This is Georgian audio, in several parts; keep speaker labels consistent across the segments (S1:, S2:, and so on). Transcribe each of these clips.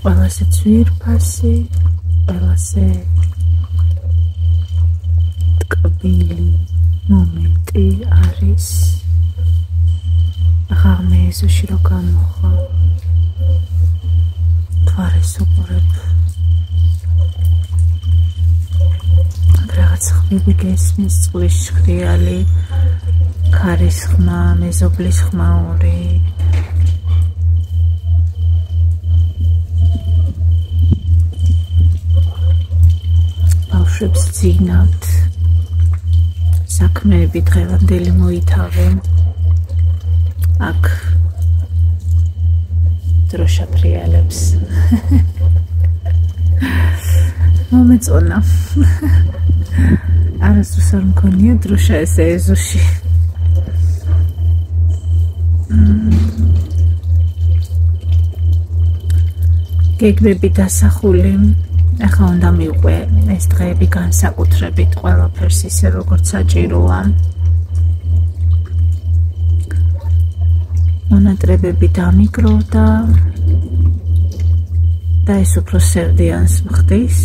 S1: ყველაზე ძვირფასი, ყველაზე ტკბილი მომენტი არის ღამე ეზოში რო გამოხვა, თვარეს უყურებ, რაღაც ხმები გესმის, წყლის შხრიალი, ქარის ხმა, მეზობლის ხმაური, ბავშვებს ძინავთ, საქმეები დღევანდელი მოითავენ, აქ დროშა ფრიალებს მომეწონა არასდროს არ მქონია დროშა ესე ეზოში გეგმები დასახული ახლა უნდა მივყვე ეს დღეები განსაკუთრებით ყველაფერს ისე როგორც საჭიროა მონატრებები დამიკრო და ეს უფრო სევდიანს მხდის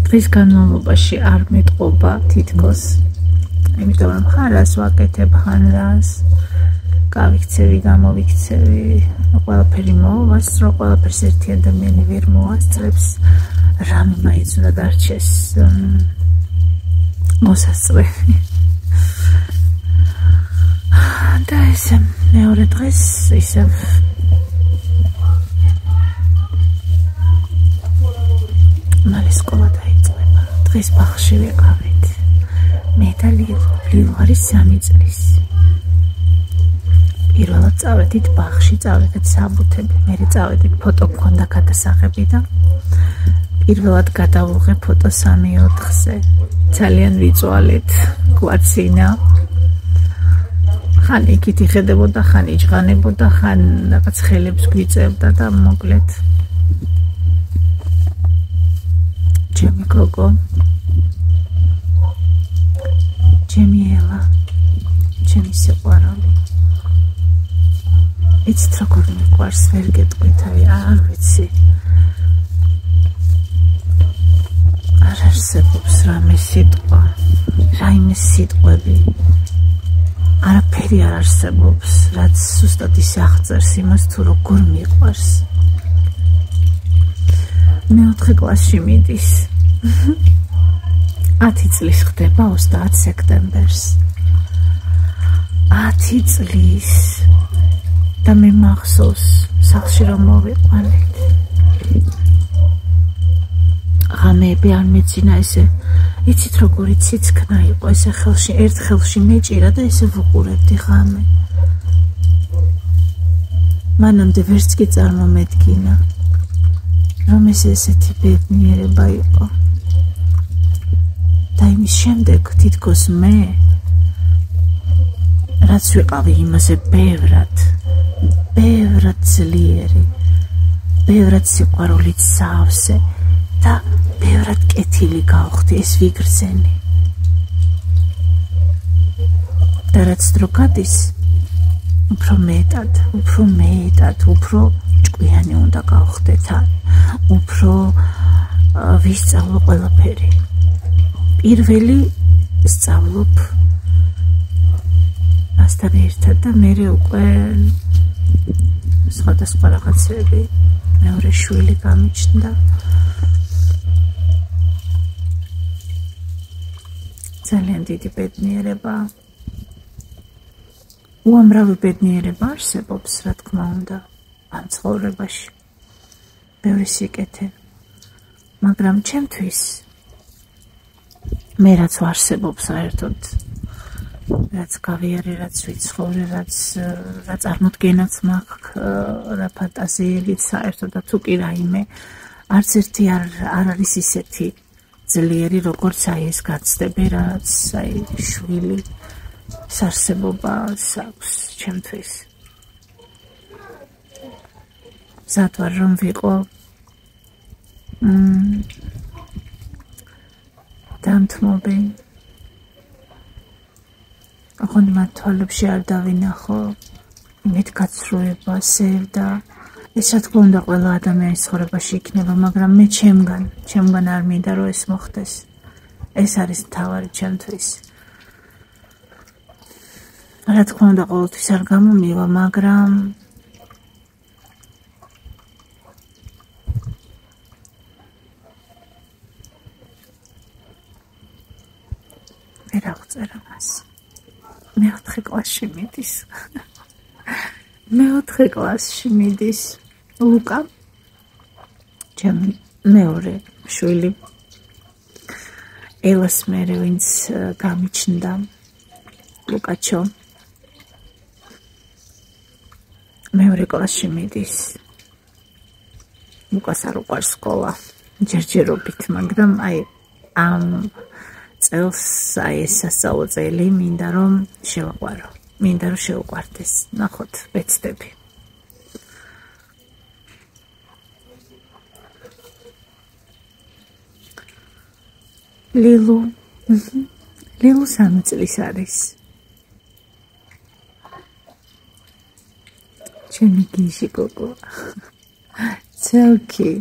S1: დღის განმავლობაში არ მეტყობა თითქოს იმიტომ რომ ხარას ვაკეთებ ხანრას გავიქცევი გამოვიქცევი ყველაფერი მოვასწრო ყველაფერს ერთი ადამიანი ვერ მოასწრებს რამე მაინც უნდა დარჩეს მოსასწრები და ესე მეორე დღეს ისევ მალე სკოლა დაიწყება დღეს ბაღში ვიყავით მე და ლილვარის 3 წლის პირველად წავედით ბაღში წავედით საბუთები მერე წავედით ფოტო მქონდა გადასაღები და პირველად გადავუღე ფოტო 3-4-ზე ძალიან ვიწვალეთ კვაცინა ხან იქით იხედებოდა ხან იჭღანებოდა ხან რაღაც ხელებს გვიწევდა და მოკლედ ჩემი გოგო ჩემი ელა ჩემი სიყვარული იცით როგორ მიყვარს ვერ გეტყვით არ ვიცი არ არსებობს რამე სიტყვა რაიმე სიტყვები არაფერი არ არსებობს რაც ზუსტად ისე აღწერს იმას თუ როგორ მიყვარს მე 4 კლასში მიდის 10 წლის ხდება 30 სექტემბერს 10 წლის და მე მახსოვს სახლში რომ მოვიყვანეთ ღამეები არ მეცინა ესე იცით როგორი ციცქნა იყო ესე ხელში ერთ ხელში მეჭირა და ესე ვუყურებდი ღამე მანამდე ვერც კი წარმომედგინა რომ ეს ესეთი ბედნიერება იყო და იმის შემდეგ თითქოს მე რაც ვიყავი იმაზე ბევრად ძლიერი ბევრად სიყვარულით სავსე და ბევრად კეთილი გავხდი ეს ვიგრძენი და რაც დრო გადის უფრო მეტად უფრო ჭკვიანი უნდა გავხდეთ უფრო ვისწავლო ყველაფერი პირველი სწავლობ მასთან ერთად და მერე უკვე სხვადასხვა რაღაცები მეორე შვილი გამიჩნდა ძალიან დიდი ბედნიერება უამრავი ბედნიერება არსებობს რა თქმა უნდა ამ ცხოვრებაში ბევრი სიკეთე მაგრამ ჩემთვის მე რაც ვარსებობ საერთოდ რაც გავიარე, რაც ვიცხოვრე, რაც წარმოდგენაც მაქვს, რა ფანტაზიებით საერთოდ და თუ კი რაიმე არც ერთი არ არის ისეთი ძლიერი, როგორც ეს გაცდები, რაც შვილი არსებობას აქვს ჩემთვის. მზად ვარ რომ ვიყო დამთმობი. ოღონდ მათ თვალებში არ დავინახო მეთქაცრუება, სევდა. ეს რა თქმა უნდა ყველა ადამიანის ცხოვრებაში იქნება, მაგრამ მე ჩემგან არ მინდა რომ ეს მოხდეს. ეს არის მთავარი ჩემთვის. რა თქმა უნდა ყოველთვის არ გამომივა, მაგრამ მე რა ვწერა მას. მეოთხე კლასში მიდის. მეოთხე კლასში მიდის ლუკა. ჩემი მეორე შვილი. ელას მერე ვინც გამიჩნდა ლუკაჩო. მეორე კლასში მიდის. ლუკას არ უყვარს სკოლა. ჯერჯერობით, მაგრამ აი ამ წელს აი ეს სასწავლო წელი მინდა რომ შევაყვარო. მინდა რომ შევუყვარდეს. ნახოთ, ვეცდები. ლილუ. ლილუ 3 წლის არის. ჩემი გიჟი გოგო. ცელკი.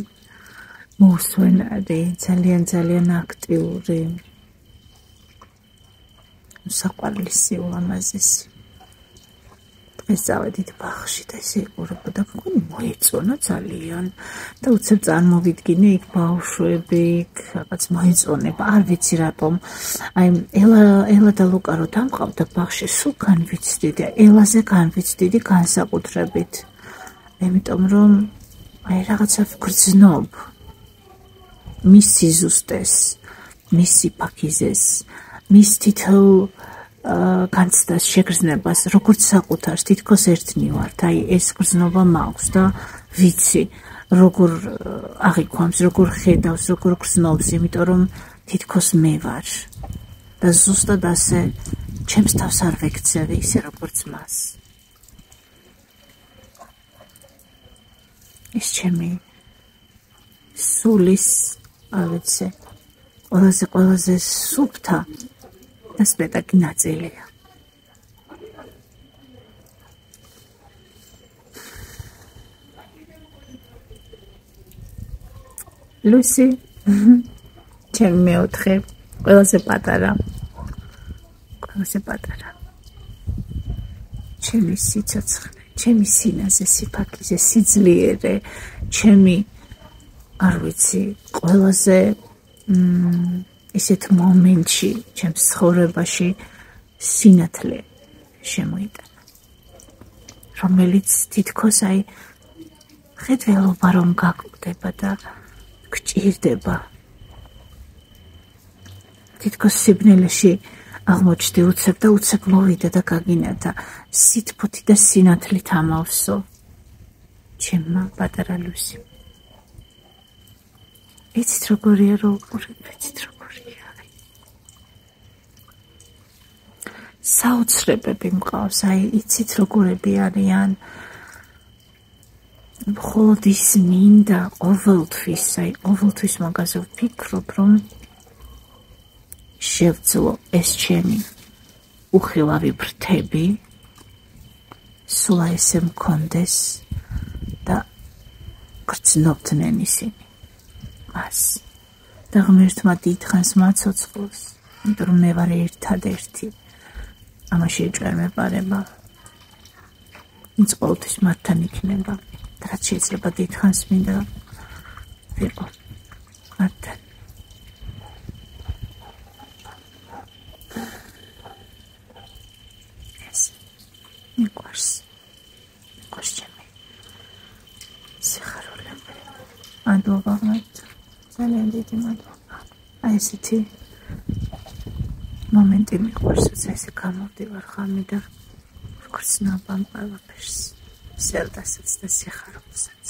S1: მოსვენარი, ძალიან აქტიური. საყვარლისი ულამაზესი. დღეს წავედით ბაღში და ესე იყურებოდა, მგონი მოეწონა ძალიან და უცებ წარმოვიდგინე იქ ბავშვები, იქ რაღაც მოეწონება, არ ვიცი რატომ. აი ელა და ლუკა რო დამყავდა ბაღში, სულ განვიცდიდი, ელაზე განვიცდიდი განსაკუთრებით. იმიტომ რომ აი რაღაცა გრძნობ მის სიზუსტეს, მის სიფაქიზეს, მის თითოეულ განცდას, შეგრძნებას, როგორც საკუთარს, თითქოს ერთნი ვართ. აი ეს გრძნობა მაქვს და ვიცი, როგორ აღიქვამს, როგორ ხედავს, როგორ გრძნობს, იმიტომ რომ თითქოს მე ვარ. და ზუსტად ასე ჩემს თავს არ ვექცევი, ისე როგორც მას. ეს ჩემი სულის, არ ვიცი, ყველაზე სუფთა და სპეტაკი ნაწილია. ლუსი, ჩემი მეოთხე, ყველაზე პატარა. ჩემი სიცოცხლე, ჩემი სინაზე, სიფაქიზე, სიძლიერე, ჩემი, არ ვიცი, ყველაზე ისეთ მომენტში, ჩემს ცხოვრებაში სინათლე შემოიტანა. რომელიც თითქოს აი ხედველობა რომ გაკვდება და გჭირდება. თითქოს სიბნელეში აღმოჩნდი უცებ და უცებ მოვიდა და გაგინათა. სითბოთი და სინათლით ამავსო. ჩემმა პატარა ლუსი. იცით როგორია რო უყურებ, იცით როგორია. საოცრებები მყავს, აი იცით როგორები არიან. მხოლოდ ის მინდა ყოველთვის მაგაზე ვფიქრობ, რომ შევძლო ეს ჩემი უხილავი ბრთები, სულ ესე მქონდეს და გრძნობდნენ ისინი. მას და ღმერთმა დიდხანს მაცოცხლოს, იმიტომ რომ მე ვარ ერთადერთი ამაში ეჭვერ მეპარება, ვინც ყოველთვის მათთან იქნება და რაც შეიძლება დიდხანს მინდა ვიყო მათთან. ეს მიყვარს ჩემი სიხარულები. მადლობა ღმერთო. ძალიან დიდი მადლობა. აი ესეთი მომენტი მიყვარს, როცა ესე გამოვდივარ ღამე და ვგრძნობ ამ ყველაფერს, სევდასაც და სიხარულსაც.